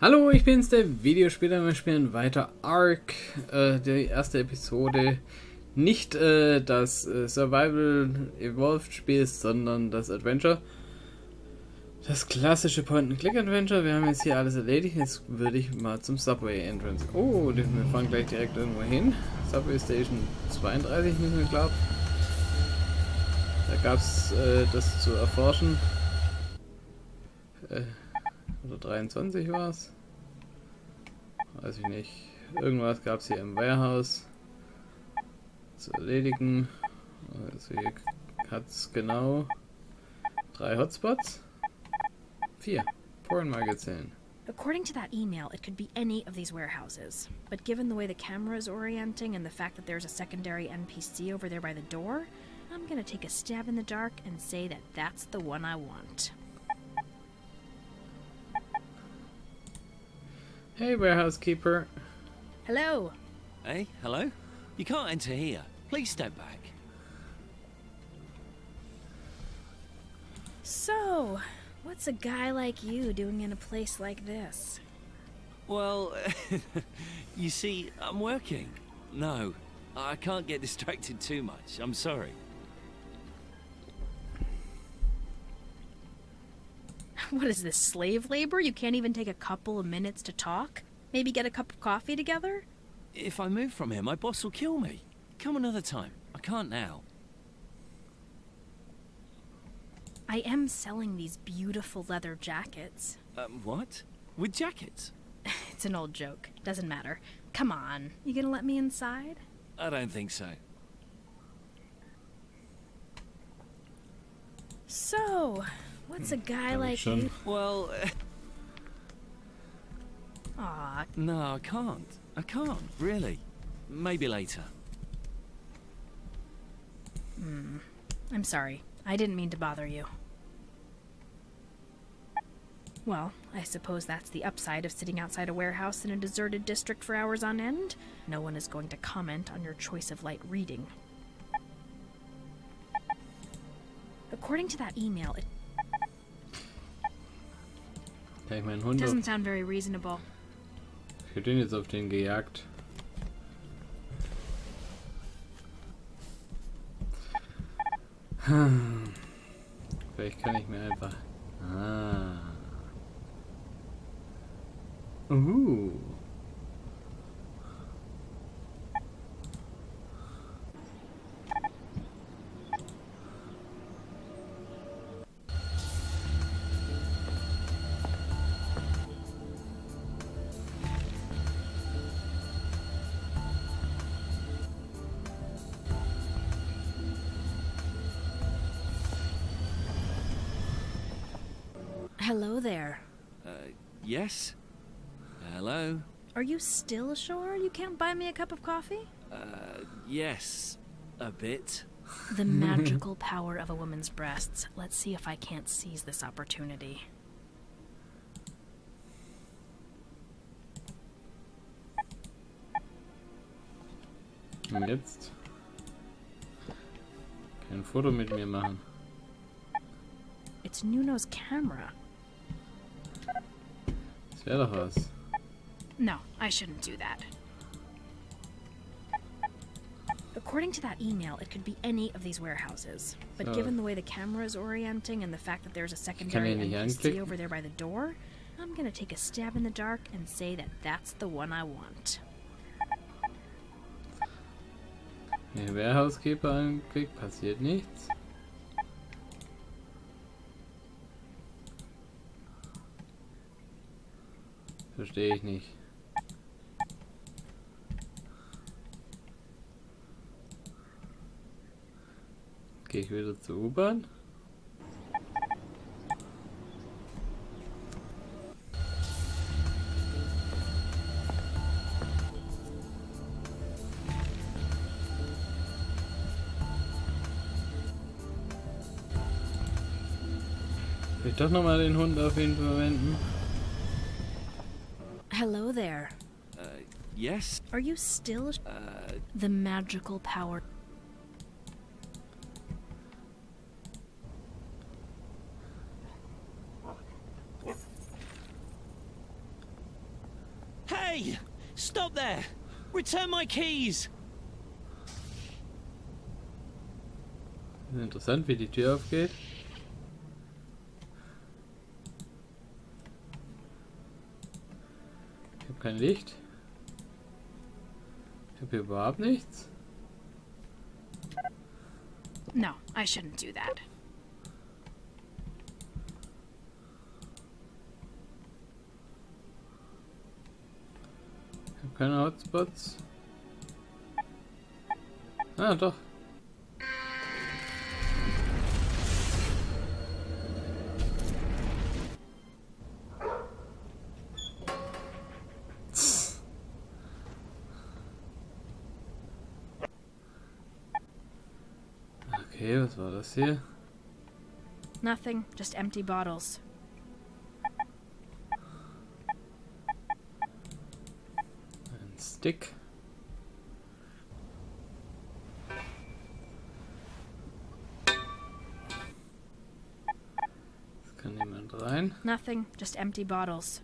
Hallo, ich bin's, der Videospieler. Wir spielen weiter ARK, die erste Episode. Nicht das Survival Evolved Spiel, sondern das Adventure. Das klassische Point-and-Click-Adventure. Wir haben jetzt hier alles erledigt. Jetzt würde ich mal zum Subway Entrance. Oh, wir fahren gleich direkt irgendwo hin. Subway Station 32 müssen wir glauben. Da gab es das zu erforschen. Oder 23 war es. Weiß ich nicht. Irgendwas gab es hier im Warehouse zu erledigen. Also hier hat es genau 3 Hotspots. 4. Porn Magazine. According to that email, it could be any of these warehouses. But given the way the camera is orienting and the fact that there's a secondary NPC over there by the door, I'm gonna take a stab in the dark and say that that's the one I want. Hey, warehouse keeper. Hello. Hey, hello? You can't enter here. Please step back. So, what's a guy like you doing in a place like this? Well, you see, I'm working. No, I can't get distracted too much. I'm sorry. What is this, slave labor? You can't even take a couple of minutes to talk? Maybe get a cup of coffee together? If I move from here, my boss will kill me. Come another time. I can't now. I am selling these beautiful leather jackets. What? With jackets? It's an old joke. Doesn't matter. Come on. You gonna let me inside? I don't think so. So, what's a guy like you? Well, Aw, no, I can't. I can't, really. Maybe later. I'm sorry. I didn't mean to bother you. Well, I suppose that's the upside of sitting outside a warehouse in a deserted district for hours on end. No one is going to comment on your choice of light reading. According to that email, it Kann ich meinen Hund auf... doesn't sound very reasonable. Ich hätte ihn jetzt auf den gejagt. Vielleicht kann ich mir einfach... Hello there. Yes? Hello? Are you still ashore? You can't buy me a cup of coffee? Yes. A bit. The magical power of a woman's breasts. Let's see if I can't seize this opportunity. Und jetzt? Kein Foto mit mir machen. It's Nuno's camera. Das wäre doch was. No, I shouldn't do that. According to that email, it could be any of these warehouses. But given the way the camera is orienting and the fact that there's a secondary NPC over there by the door, I'm gonna take a stab in the dark and say that that's the one I want. Wenn der Warehouse-Keeper anklickt, passiert nichts. Verstehe ich nicht. Gehe ich wieder zur U-Bahn? Will ich doch nochmal den Hund auf ihn verwenden? Hello there. Yes? Are you still the magical power? Hey! Stop there! Return my keys! Interessant, wie die Tür aufgeht. Ich habe kein Licht. Ich habe hier überhaupt nichts. No, I shouldn't do that. Ich habe keine Hotspots. Ah, doch. Okay, was war das hier? Nothing, just empty bottles. Ein Stick. Es kann niemand rein. Nothing, just empty bottles.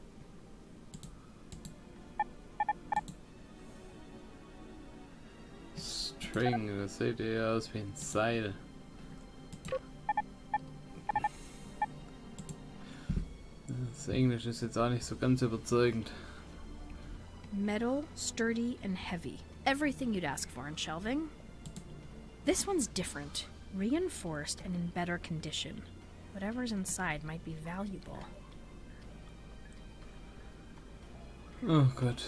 String, das sieht eher aus wie ein Seil. Das Englisch ist jetzt auch nicht so ganz überzeugend. Metal, sturdy, and heavy. Everything you'd ask for in shelving. This one's different. Reinforced and in better condition. Whatever's inside might be valuable. Oh Gott.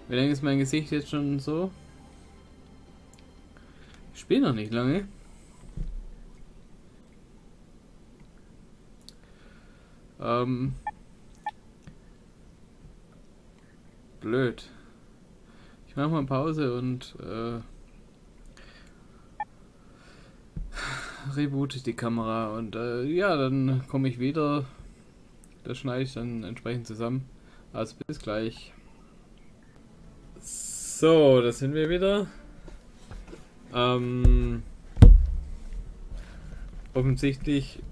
Wie lange ist mein Gesicht jetzt schon so? Ich spiele noch nicht lange. Blöd. Ich mache mal Pause und reboote die Kamera und ja, dann komme ich wieder. Das schneide ich dann entsprechend zusammen. Also bis gleich. So, da sind wir wieder. Offensichtlich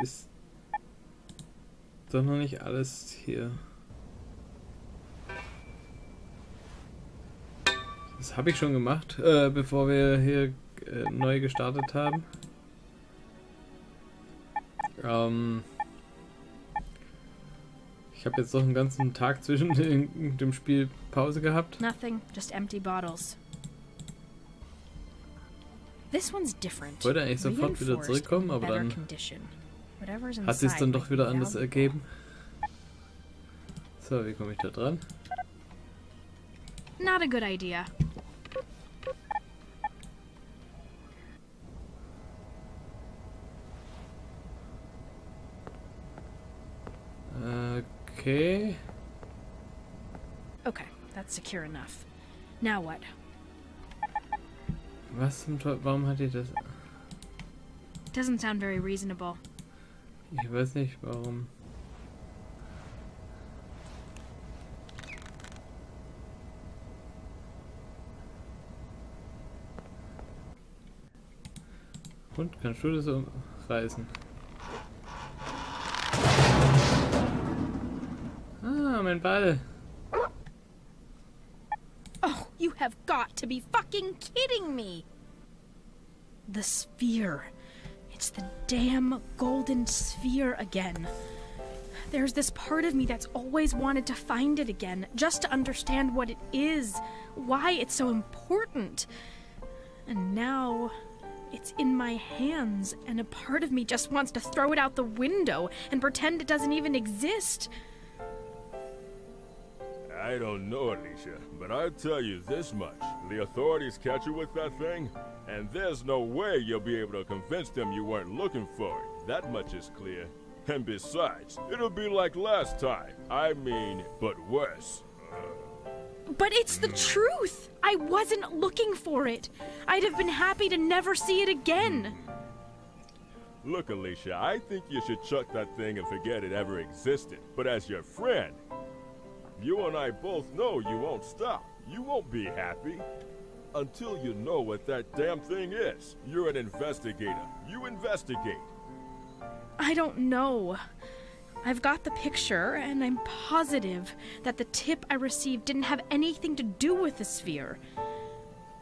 ist doch noch nicht alles hier. Das habe ich schon gemacht, bevor wir hier neu gestartet haben. Ich habe jetzt noch einen ganzen Tag zwischen dem Spiel Pause gehabt. Nothing, just empty bottles. This one's different. Ich wollte eigentlich sofort wieder zurückkommen, aber dann hat sie es dann doch wieder anders ergeben. So, wie komme ich da dran? Not a good idea. Okay. Okay, that's secure enough. Now what? Was zum Teufel? Warum hat ihr das? Doesn't sound very reasonable. Ich weiß nicht warum. Und kannst du das umreißen? Ah, mein Ball. Oh, you have got to be fucking kidding me! The sphere. It's the damn golden sphere again. There's this part of me that's always wanted to find it again, just to understand what it is, why it's so important. And now it's in my hands, and a part of me just wants to throw it out the window and pretend it doesn't even exist. I don't know, Alicia, but I'll tell you this much. The authorities catch you with that thing, and there's no way you'll be able to convince them you weren't looking for it. That much is clear. And besides, it'll be like last time. I mean, but worse. But it's the truth! I wasn't looking for it. I'd have been happy to never see it again. Look, Alicia, I think you should chuck that thing and forget it ever existed. But as your friend, you and I both know you won't stop. You won't be happy until you know what that damn thing is. You're an investigator. You investigate. I don't know. I've got the picture, and I'm positive that the tip I received didn't have anything to do with the sphere.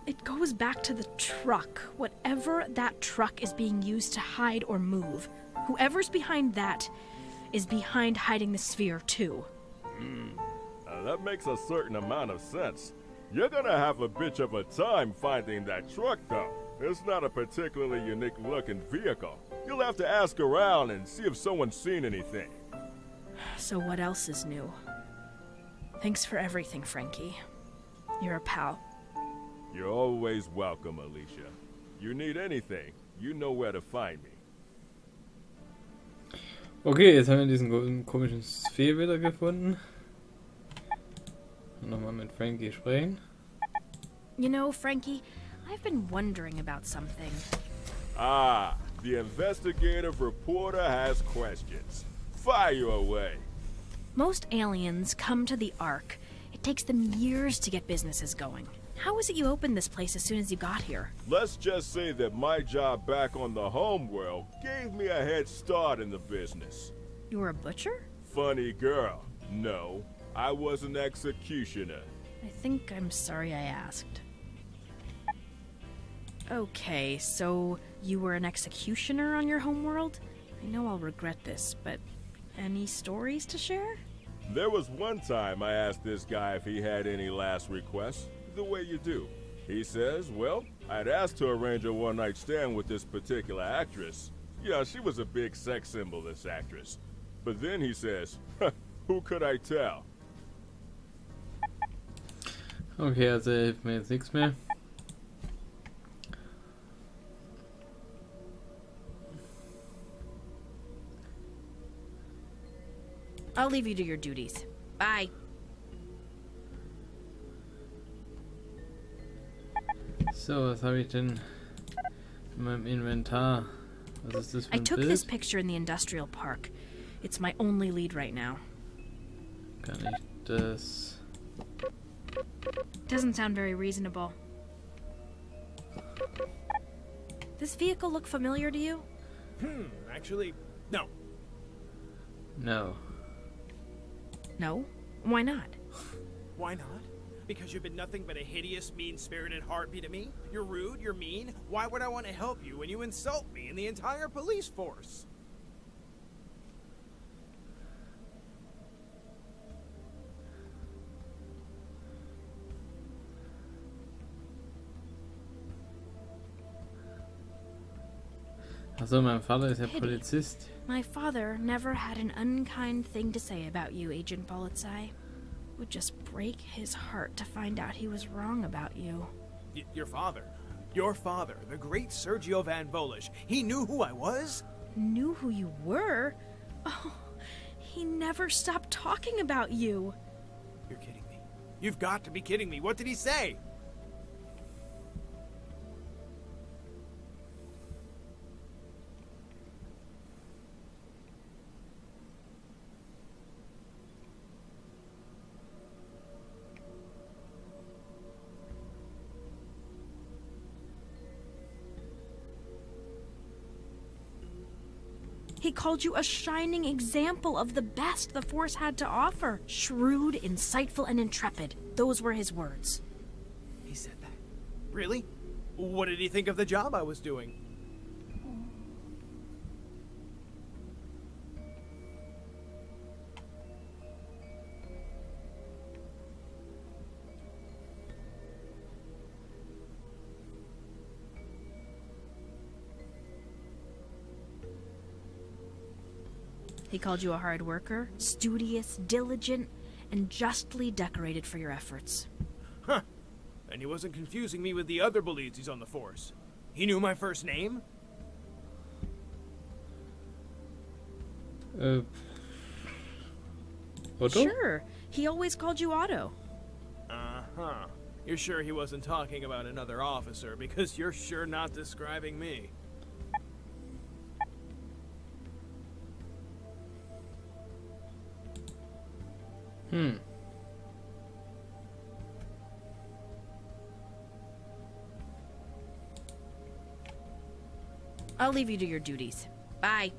It goes back to the truck. Whatever that truck is being used to hide or move, whoever's behind that is behind hiding the sphere, too. That makes a certain amount of sense. You're gonna have a bitch of a time finding that truck, though. It's not a particularly unique-looking vehicle. You'll have to ask around and see if someone's seen anything. So what else is new? Thanks for everything, Frankie. You're a pal. You're always welcome, Alicia. You need anything, you know where to find me. Okay, jetzt haben wir diesen komischen Sphere wiedergefunden. Nochmal mit Frankie sprechen. You know, Frankie, I've been wondering about something. Ah, the investigative reporter has questions. Fire away. Most aliens come to the ARK. It takes them years to get businesses going. How is it you opened this place as soon as you got here? Let's just say that my job back on the homeworld gave me a head start in the business. You were a butcher? Funny girl. No, I was an executioner. I think I'm sorry I asked. Okay, so you were an executioner on your homeworld? I know I'll regret this, but any stories to share? There was one time I asked this guy if he had any last requests, the way you do. He says, well, I'd asked to arrange a one-night stand with this particular actress. Yeah, she was a big sex symbol, this actress. But then he says, who could I tell? Okay, also hilft mir jetzt nichts mehr. I'll leave you to your duties. Bye. So, was habe ich denn in meinem Inventar? Was ist das für ein I took Bild? this picture in the industrial park. It's my only lead right now. Kann ich das... Doesn't sound very reasonable. This vehicle look familiar to you? Actually, no. No. No? Why not? Why not? Because you've been nothing but a hideous, mean-spirited harpy to me? You're rude, you're mean. Why would I want to help you when you insult me and the entire police force? Achso, mein Vater ist ja Polizist. My father never had an unkind thing to say about you, Agent Polizei. Would just break his heart to find out he was wrong about you. Your father, the great Sergio Van Volish, he knew who I was? Knew who you were? Oh, he never stopped talking about you. You're kidding me. You've got to be kidding me. What did he say? He called you a shining example of the best the Force had to offer. Shrewd, insightful, and intrepid. Those were his words. He said that. Really? What did he think of the job I was doing? He called you a hard worker, studious, diligent, and justly decorated for your efforts. Huh. And he wasn't confusing me with the other Belizees on the Force. He knew my first name? Otto? Sure. He always called you Otto. Uh-huh. You're sure he wasn't talking about another officer, because you're sure not describing me. I'll leave you to your duties. Bye.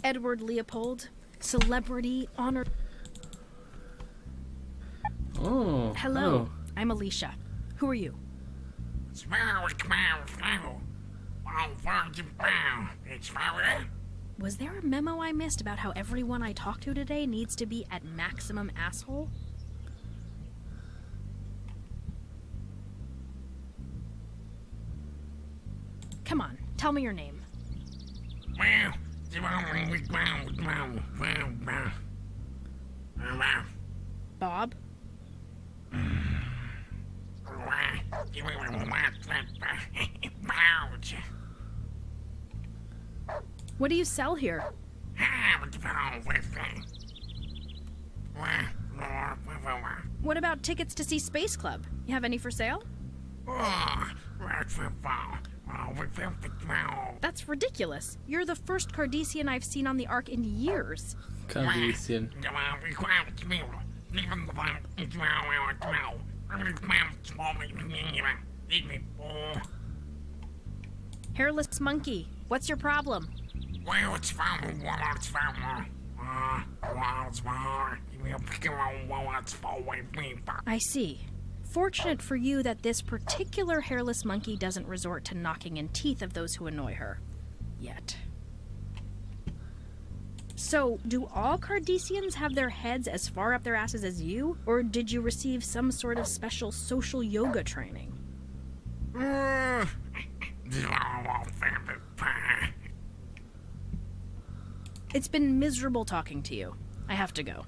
Edward Leopold, celebrity, honor... Oh, Hello, I'm Alicia. Who are you? Was there a memo I missed about how everyone I talk to today needs to be at maximum asshole? Come on, tell me your name. Bob? What do you sell here? What about tickets to see Space Club? You have any for sale? That's ridiculous. You're the first Cardassian I've seen on the Ark in years. Cardassian. Hairless monkey, what's your problem? I see. Fortunate for you that this particular hairless monkey doesn't resort to knocking in teeth of those who annoy her. Yet. So, do all Cardassians have their heads as far up their asses as you? Or did you receive some sort of special social yoga training? It's been miserable talking to you. I have to go.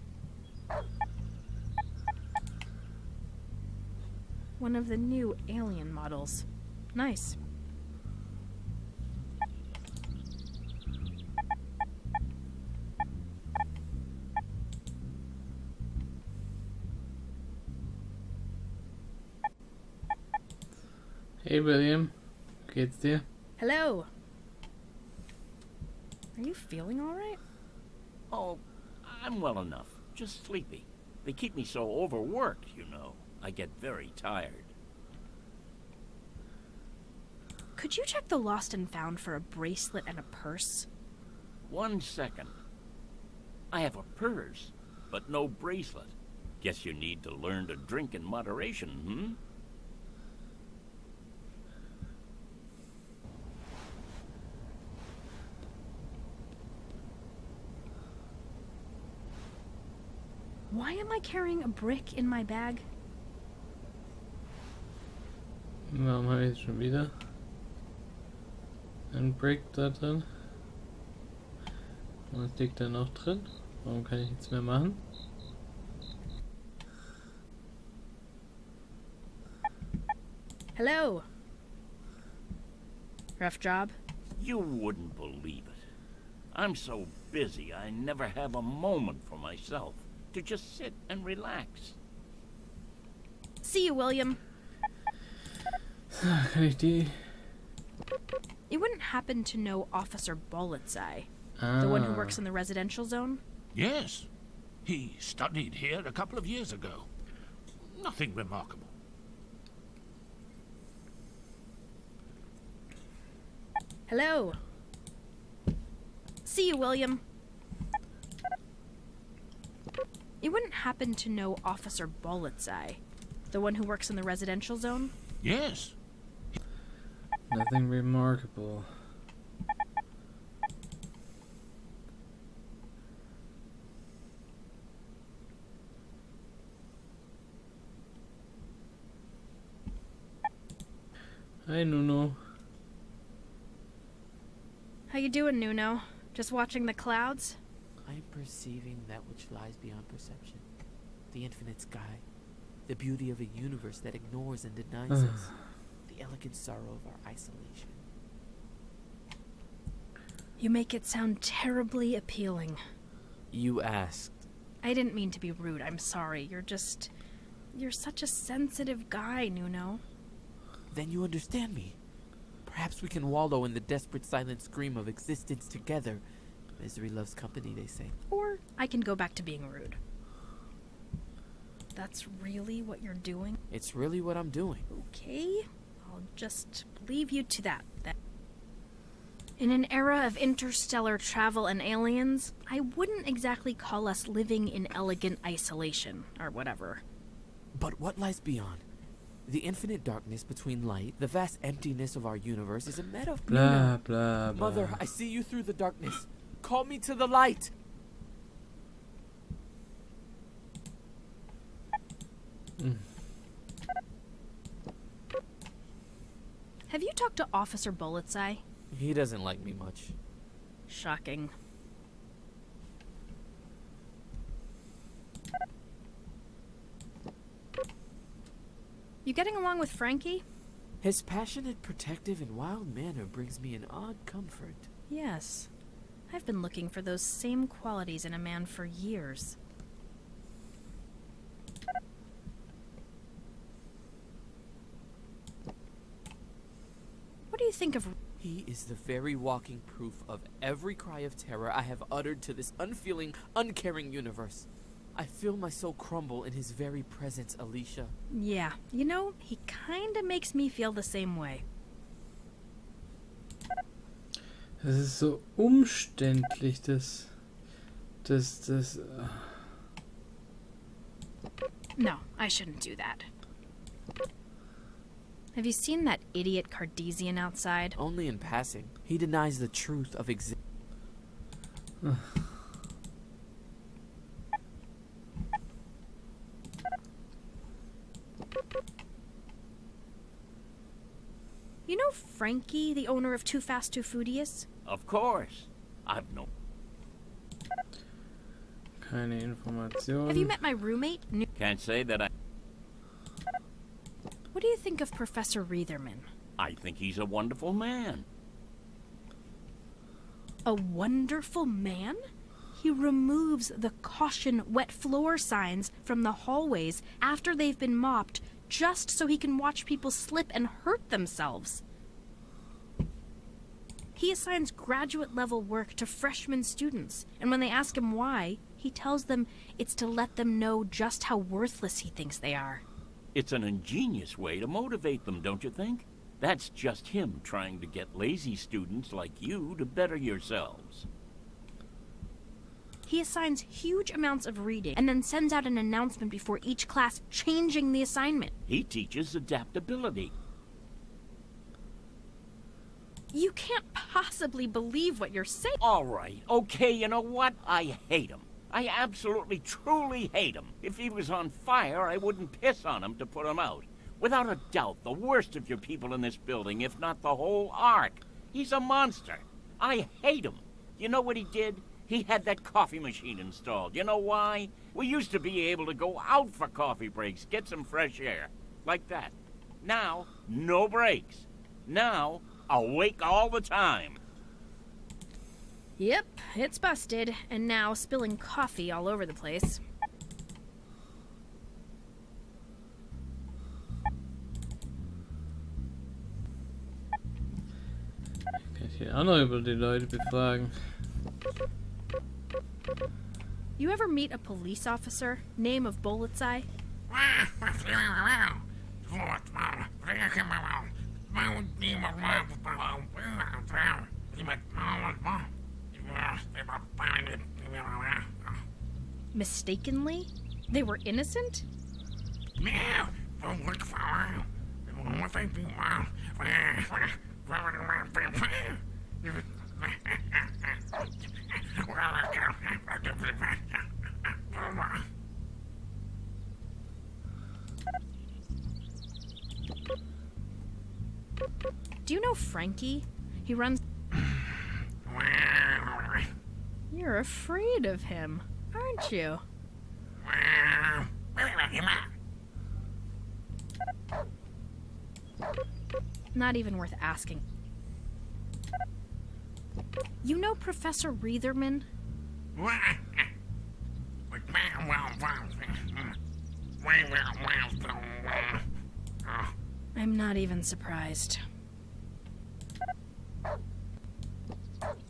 One of the new alien models. Nice. Hey William, geht's dir? Hello. Are you feeling all right? Oh, I'm well enough. Just sleepy. They keep me so overworked, you know. I get very tired. Could you check the lost and found for a bracelet and a purse? 1 second. I have a purse, but no bracelet. Guess you need to learn to drink in moderation, hmm? Why am I carrying a brick in my bag? Warum habe ich jetzt schon wieder ein Brick da drin? Was liegt da noch drin? Warum kann ich nichts mehr machen? Hello. Rough job? You wouldn't believe it. I'm so busy, I never have a moment for myself. To just sit and relax. See you, William. Kann ich die... You wouldn't happen to know Officer Bollitzai, the one who works in the residential zone? Yes. He studied here a couple of years ago. Nothing remarkable. Hello. See you, William. You wouldn't happen to know Officer Bollitzai, the one who works in the residential zone? Yes. Nothing remarkable. Hi, Nuno. How you doing, Nuno? Just watching the clouds? I am perceiving that which lies beyond perception. The infinite sky. The beauty of a universe that ignores and denies us. The elegant sorrow of our isolation. You make it sound terribly appealing. You asked. I didn't mean to be rude, I'm sorry. You're such a sensitive guy, Nuno. Then you understand me. Perhaps we can wallow in the desperate silent scream of existence together. Misery loves company, they say. Or I can go back to being rude. That's really what you're doing? It's really what I'm doing. Okay, I'll just leave you to that then. In an era of interstellar travel and aliens, I wouldn't exactly call us living in elegant isolation, or whatever. But what lies beyond? The infinite darkness between light, the vast emptiness of our universe is a metaphor. Blah, blah, blah. Mother, I see you through the darkness. Call me to the light. Have you talked to Officer Bulletseye? He doesn't like me much. Shocking. You getting along with Frankie? His passionate, protective, and wild manner brings me an odd comfort. Yes. I've been looking for those same qualities in a man for years. What do you think of... He is the very walking proof of every cry of terror I have uttered to this unfeeling, uncaring universe. I feel my soul crumble in his very presence, Alicia. Yeah, you know, he kinda makes me feel the same way. Das ist so umständlich, das. No, I shouldn't do that. Have you seen that idiot Cartesian outside? Only in passing. He denies the truth of existence. You know Frankie, the owner of Too Fast, Too Foodious? Of course. I've no... Keine Information. Have you met my roommate? Can't say that I... What do you think of Professor Reitherman? I think he's a wonderful man. A wonderful man? He removes the caution wet floor signs from the hallways after they've been mopped just so he can watch people slip and hurt themselves. He assigns graduate-level work to freshman students, and when they ask him why, he tells them it's to let them know just how worthless he thinks they are. It's an ingenious way to motivate them, don't you think? That's just him trying to get lazy students like you to better yourselves. He assigns huge amounts of reading and then sends out an announcement before each class changing the assignment. He teaches adaptability. You can't possibly believe what you're saying. All right, okay, you know what? I hate him. I absolutely, truly hate him. If he was on fire, I wouldn't piss on him to put him out. Without a doubt, the worst of your people in this building, if not the whole ARK. He's a monster. I hate him. You know what he did? He had that coffee machine installed. You know why? We used to be able to go out for coffee breaks, get some fresh air. Like that. Now, no breaks. Now, awake all the time. Yep, it's busted, and now spilling coffee all over the place. Kann ich hier auch noch über die Leute befragen. You ever meet a police officer, name of Bulletseye? Mistakenly? They were innocent? Do you know Frankie? He runs... You're afraid of him, aren't you? Not even worth asking. You know Professor Reitherman? I'm not even surprised.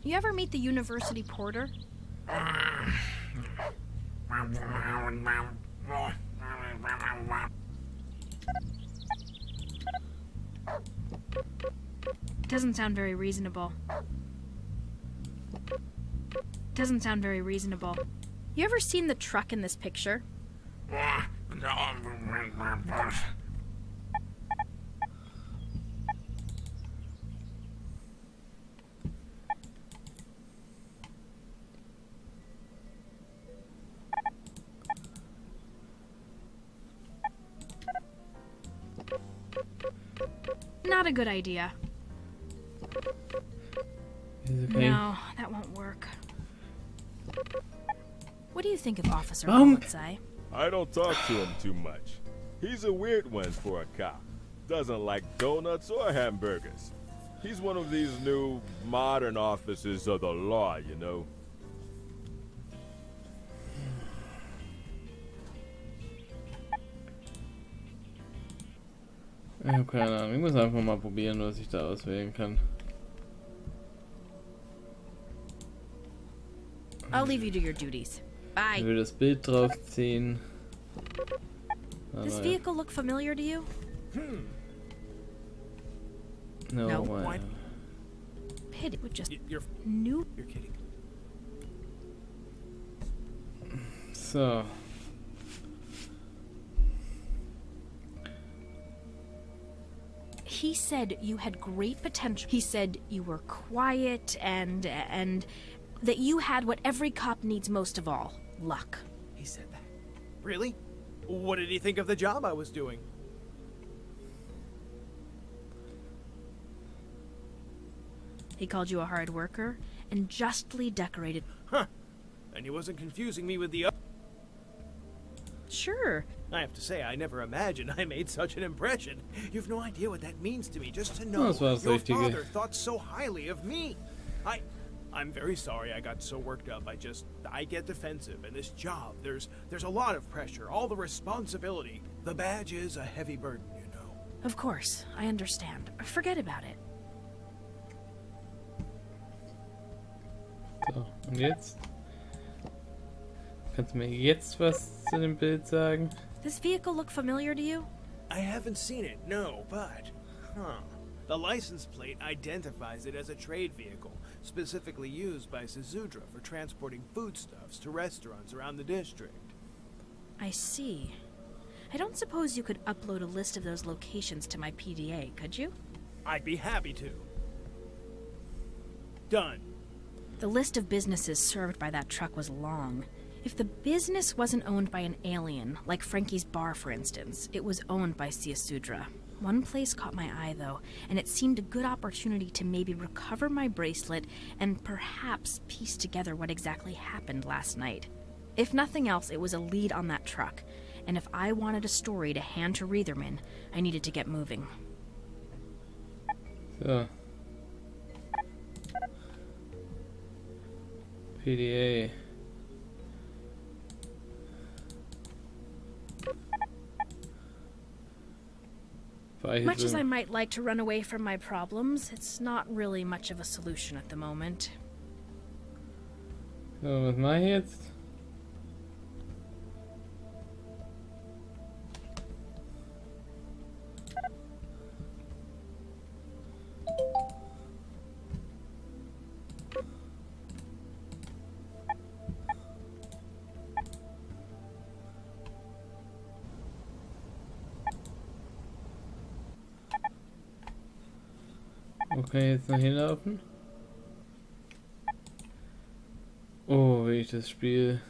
You ever meet the university porter? Doesn't sound very reasonable. Doesn't sound very reasonable. You ever seen the truck in this picture? Not a good idea. Okay. No, that won't work. What do you think of Officer would say? I don't talk to him too much. He's a weird one for a cop. Doesn't like donuts or hamburgers. He's one of these new modern officers of the law, you know. Ich habe keine Ahnung. Ich muss einfach mal probieren, was ich da auswählen kann. I'll leave you to your duties. Bye. Ich will das Bild draufziehen. This vehicle look familiar to you? No. Why? Pity would just You're kidding. So. He said you had great potential. He said you were quiet and that you had what every cop needs most of all, luck. He said that. Really? What did he think of the job I was doing? He called you a hard worker and justly decorated. Huh. And he wasn't confusing me with the other. Sure. I have to say, I never imagined I made such an impression. You've no idea what that means to me, just to know Das war das your Richtige. father thought so highly of me. I'm very sorry I got so worked up. I get defensive. In this job, there's a lot of pressure, all the responsibility. The badge is a heavy burden, you know. Of course, I understand. Forget about it. So, und jetzt? Kannst du mir jetzt was zu dem Bild sagen? This vehicle look familiar to you? I haven't seen it, no, but... The license plate identifies it as a trade vehicle, specifically used by Suzudra for transporting foodstuffs to restaurants around the district. I see. I don't suppose you could upload a list of those locations to my PDA, could you? I'd be happy to. Done. The list of businesses served by that truck was long. If the business wasn't owned by an alien, like Frankie's Bar for instance, it was owned by Sudra. One place caught my eye though, and it seemed a good opportunity to maybe recover my bracelet and perhaps piece together what exactly happened last night. If nothing else, it was a lead on that truck, and if I wanted a story to hand to Reitherman, I needed to get moving. So. PDA. Much as I might like to run away from my problems, it's not really much of a solution at the moment. So, was mache ich jetzt? Okay, jetzt noch hinlaufen. Oh, wie ich das Spiel.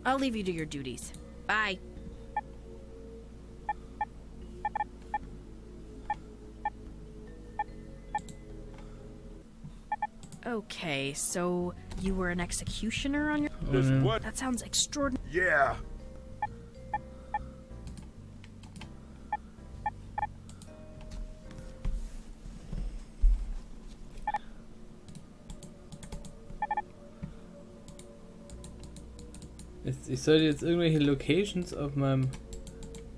I'll leave you to your duties. Bye. Okay, so you were an executioner on your... What? That sounds extraordinary. Yeah. Ich sollte jetzt irgendwelche Locations auf meinem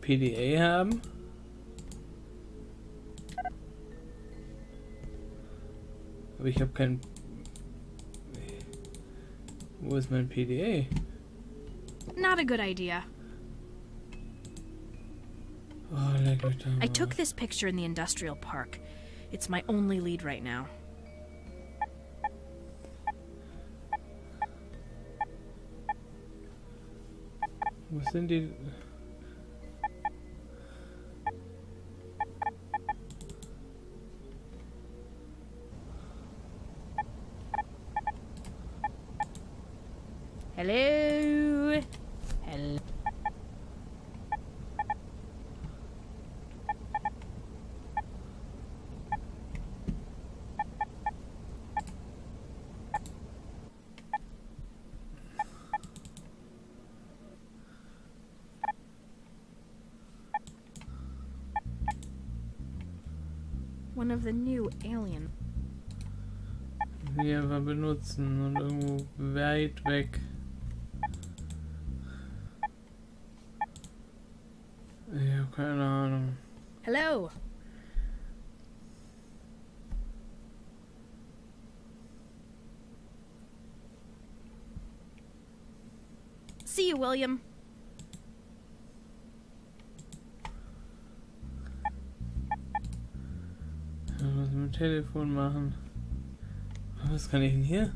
PDA haben. Aber ich habe kein... Wo ist mein PDA? Not a good idea. Oh, leck mich da I mal. took this picture in the industrial park. It's my only lead right now. Wo sind die? Hello? Hello? One of the new alien. Die einfach benutzen und irgendwo weit weg. Ich hab keine Ahnung. Hello? See you, William. Ja, was mit dem Telefon machen? Was kann ich denn hier?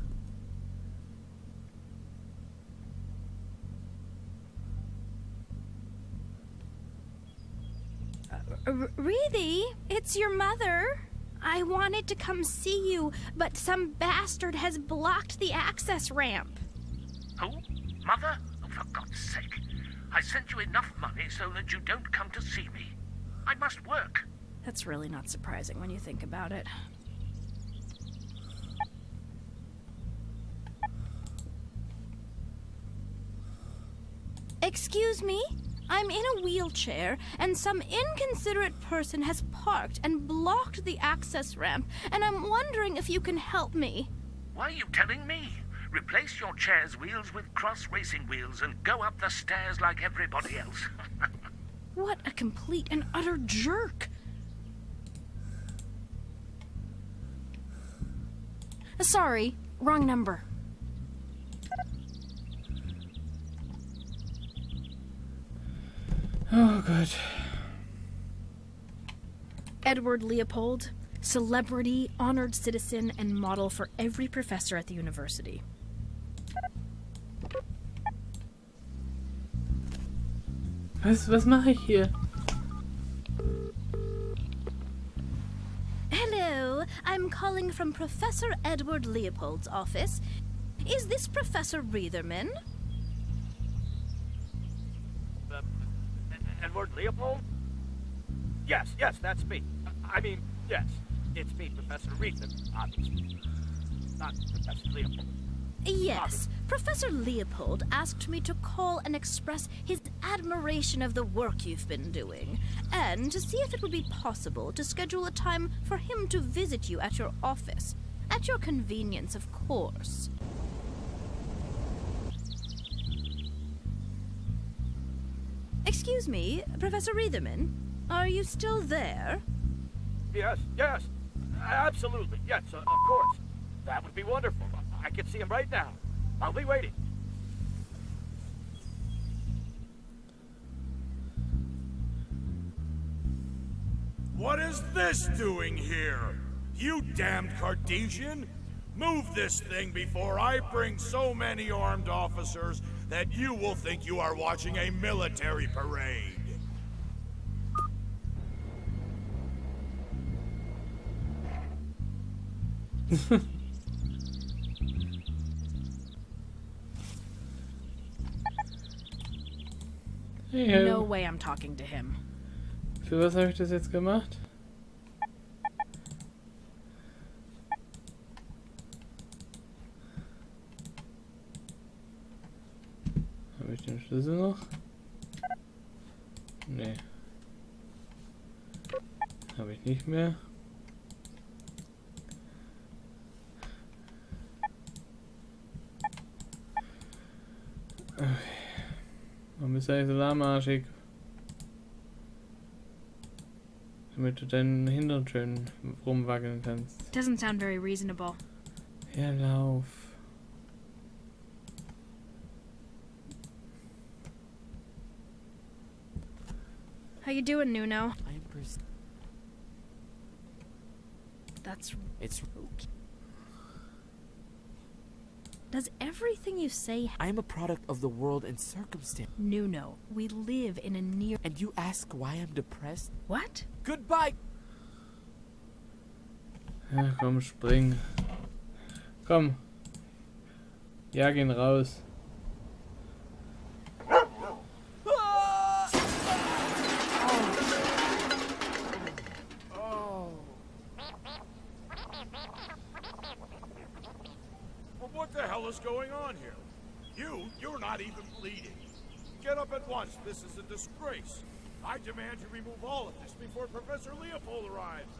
Really? It's your mother? I wanted to come see you, but some bastard has blocked the access ramp. Who? Mother? Oh, for God's sake. I sent you enough money so that you don't come to see me. I must work. That's really not surprising when you think about it. Excuse me? I'm in a wheelchair, and some inconsiderate person has parked and blocked the access ramp, and I'm wondering if you can help me. Why are you telling me? Replace your chair's wheels with cross-racing wheels and go up the stairs like everybody else. What a complete and utter jerk. Sorry, wrong number. Oh Gott. Edward Leopold, celebrity, honored citizen, and model for every professor at the university. Was mache ich hier? Hello, I'm calling from Professor Edward Leopold's office. Is this Professor Reitherman? Edward Leopold? Yes, that's me. I mean, yes, it's me, Professor Reitherman, obviously. Not Professor Leopold. Yes, Professor Leopold asked me to call and express his admiration of the work you've been doing, and to see if it would be possible to schedule a time for him to visit you at your office. At your convenience, of course. Excuse me, Professor Reitherman, are you still there? Yes, absolutely, yes, of course. That would be wonderful. I can see him right now. I'll be waiting. What is this doing here? You damned Cartesian! Move this thing before I bring so many armed officers that you will think you are watching a military parade. Hey, No way I'm talking to him. Für was habe ich das jetzt gemacht? Habe ich den Schlüssel noch? Nee. Habe ich nicht mehr. Okay. Warum bist du eigentlich so lahmarschig? Damit du deinen Hintern schön rumwackeln kannst. Doesn't sound very reasonable. Ja, lauf. How you doing, Nuno? I am It's... Does everything you say... I am a product of the world and circumstance. Nuno, we live in a near... And you ask why I'm depressed? What? Goodbye! Ja, komm, spring. Komm. Jag ihn raus. What the hell is going on here? You're not even bleeding. Get up at once. This is a disgrace. I demand you remove all of this before Professor Leopold arrives.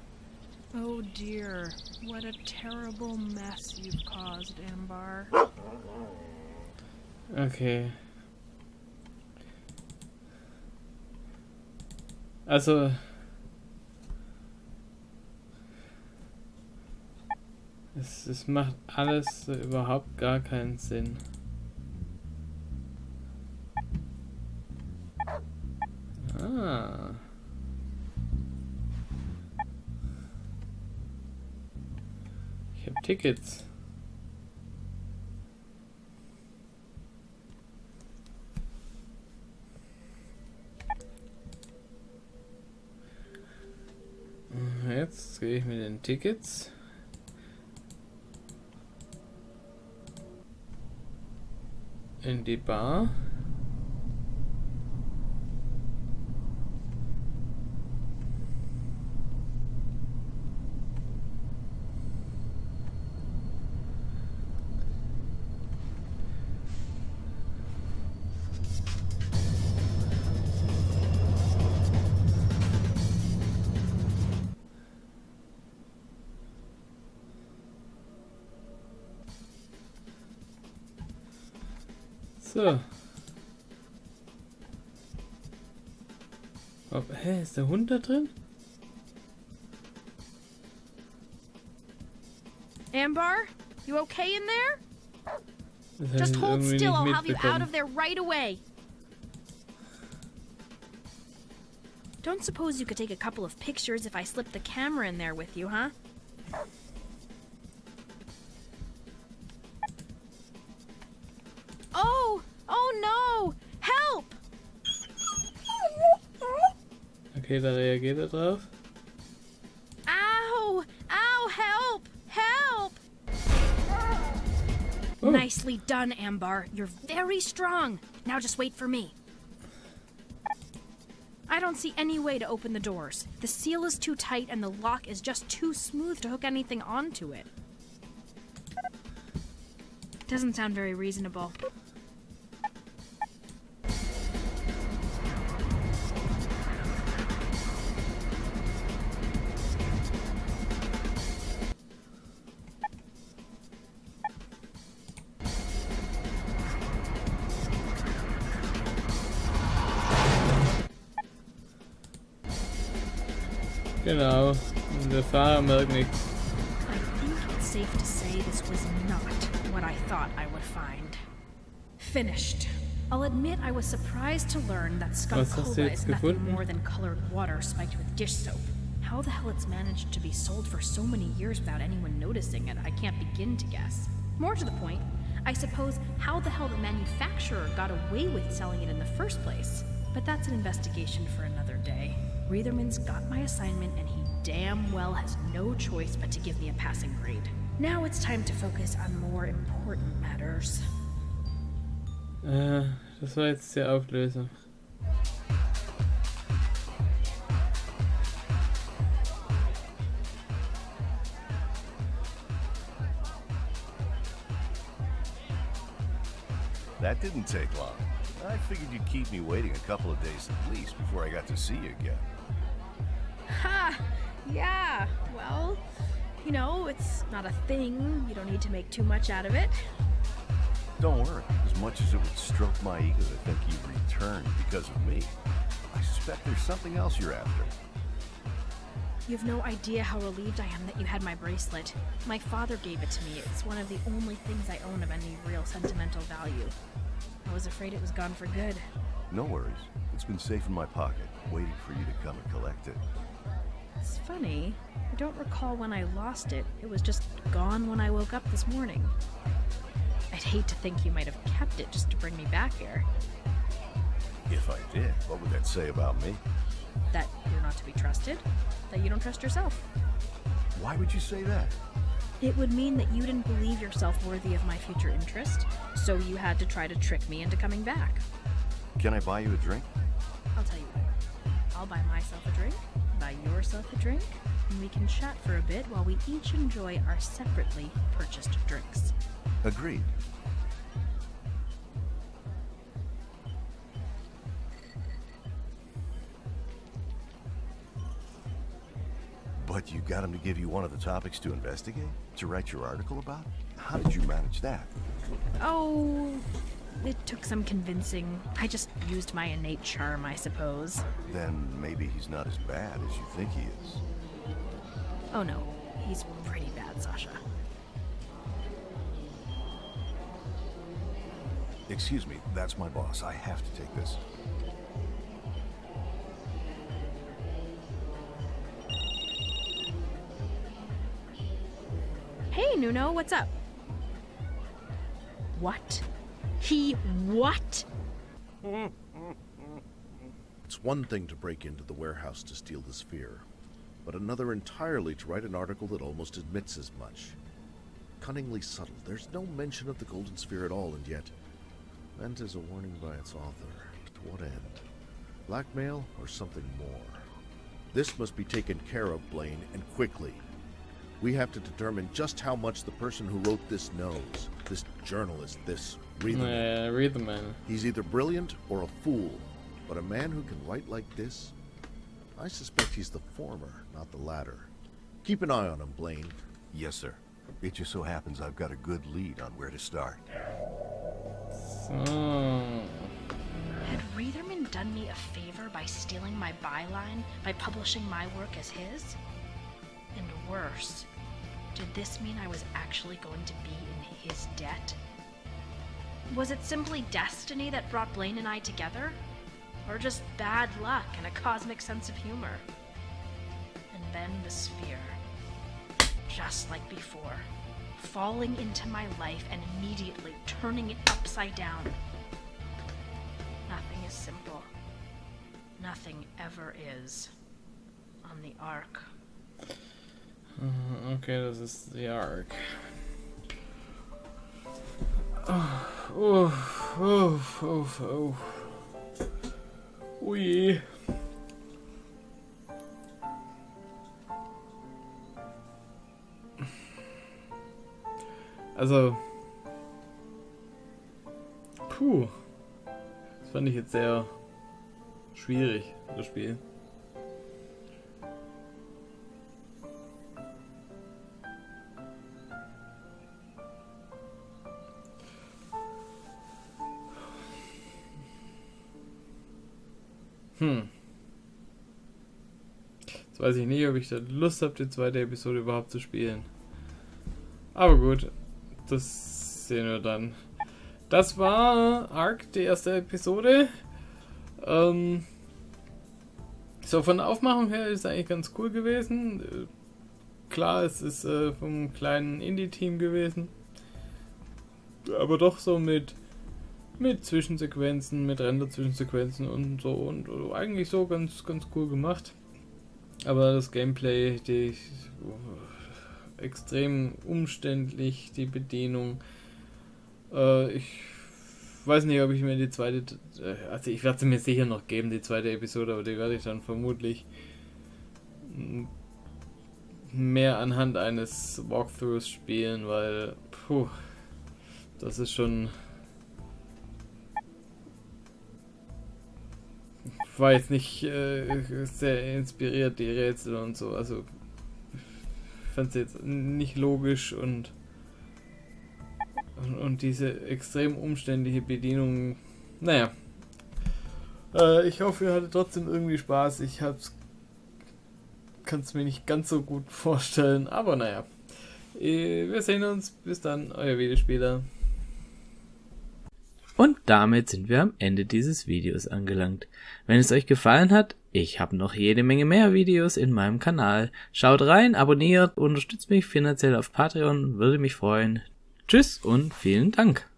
Oh dear, what a terrible mess you've caused, Ambar. Okay. Also... Es macht alles überhaupt gar keinen Sinn. Ah. Ich habe Tickets. Jetzt gehe ich mit den Tickets. In die Bar. So. Oh, hä, ist der Hund da drin? Ambar, you okay in there? Das hab Just ich hold irgendwie still, nicht I'll have you out mitbekommen. of there right away. Don't suppose you could take a couple of pictures if I slipped the camera in there with you, huh? Oh no! Help! Okay, da reagiert er drauf. Ow! Ow! Help! Help! Oh. Nicely done, Ambar. You're very strong. Now just wait for me. I don't see any way to open the doors. The seal is too tight and the lock is just too smooth to hook anything onto it. Doesn't sound very reasonable. Genau. Und der Fahrer merkt nichts. I think it's safe to say this was not what I thought I would find. Finished. I'll admit I was surprised to learn that skunk cola is nothing more than colored water spiked with dish soap. How the hell it's managed to be sold for so many years without anyone noticing it, I can't begin to guess. More to the point, I suppose how the hell the manufacturer got away with selling it in the first place. But that's an investigation for another day. Reitherman's got my assignment and he damn well has no choice but to give me a passing grade. Now it's time to focus on more important matters. Das war jetzt die Auflösung. That didn't take long. I figured you'd keep me waiting a couple of days at least before I got to see you again. Ha! Yeah, well, you know, it's not a thing. You don't need to make too much out of it. Don't worry. As much as it would stroke my ego to think you returned because of me, I suspect there's something else you're after. You have no idea how relieved I am that you had my bracelet. My father gave it to me. It's one of the only things I own of any real sentimental value. I was afraid it was gone for good. No worries. It's been safe in my pocket, waiting for you to come and collect it. It's funny. I don't recall when I lost it. It was just gone when I woke up this morning. I'd hate to think you might have kept it just to bring me back here. If I did, what would that say about me? That you're not to be trusted? That you don't trust yourself? Why would you say that? It would mean that you didn't believe yourself worthy of my future interest, so you had to try to trick me into coming back. Can I buy you a drink? I'll tell you what. I'll buy myself a drink, buy yourself a drink, and we can chat for a bit while we each enjoy our separately purchased drinks. Agreed. But you got him to give you one of the topics to investigate? To write your article about? How did you manage that? Oh, it took some convincing. I just used my innate charm, I suppose. Then maybe he's not as bad as you think he is. Oh no, he's pretty bad, Sasha. Excuse me, that's my boss. I have to take this. Hey, Nuno, what's up? What? What? It's one thing to break into the warehouse to steal the sphere, but another entirely to write an article that almost admits as much. Cunningly subtle, there's no mention of the golden sphere at all, and yet meant as a warning by its author. To what end? Blackmail or something more? This must be taken care of, Blaine, and quickly. We have to determine just how much the person who wrote this knows. This journalist, this read the man. He's either brilliant or a fool, but a man who can write like this, I suspect he's the former, not the latter. Keep an eye on him, Blaine. Yes, sir. It just so happens I've got a good lead on where to start. Had Reitherman done me a favor by stealing my byline, by publishing my work as his? And worse, did this mean I was actually going to be in his debt? Was it simply destiny that brought Blaine and I together? Or just bad luck and a cosmic sense of humor? And then the sphere. Just like before. Falling into my life and immediately turning it upside down. Nothing is simple. Nothing ever is. On the ARK. Okay, das ist die ARK. Oh. Ui. Also, das fand ich jetzt sehr schwierig, das Spiel. Jetzt weiß ich nicht, ob ich da Lust habe, die zweite Episode überhaupt zu spielen. Aber gut, das sehen wir dann. Das war ARK, die erste Episode. So von der Aufmachung her ist es eigentlich ganz cool gewesen. Klar, es ist vom kleinen Indie-Team gewesen. Aber doch so mit Zwischensequenzen, mit Render-Zwischensequenzen und so. Und eigentlich so ganz cool gemacht. Aber das Gameplay, extrem umständlich, die Bedienung. Ich weiß nicht, ob ich mir die zweite... Also ich werde sie mir sicher noch geben, die zweite Episode, aber die werde ich dann vermutlich mehr anhand eines Walkthroughs spielen, weil... das ist schon... War jetzt nicht sehr inspiriert, die Rätsel und so. Also ich fand es jetzt nicht logisch und diese extrem umständliche Bedienung. Naja. Ich hoffe, ihr hattet trotzdem irgendwie Spaß. Ich kann es mir nicht ganz so gut vorstellen, aber naja. Wir sehen uns. Bis dann, euer Videospieler. Und damit sind wir am Ende dieses Videos angelangt. Wenn es euch gefallen hat, ich habe noch jede Menge mehr Videos in meinem Kanal. Schaut rein, abonniert, unterstützt mich finanziell auf Patreon, würde mich freuen. Tschüss und vielen Dank.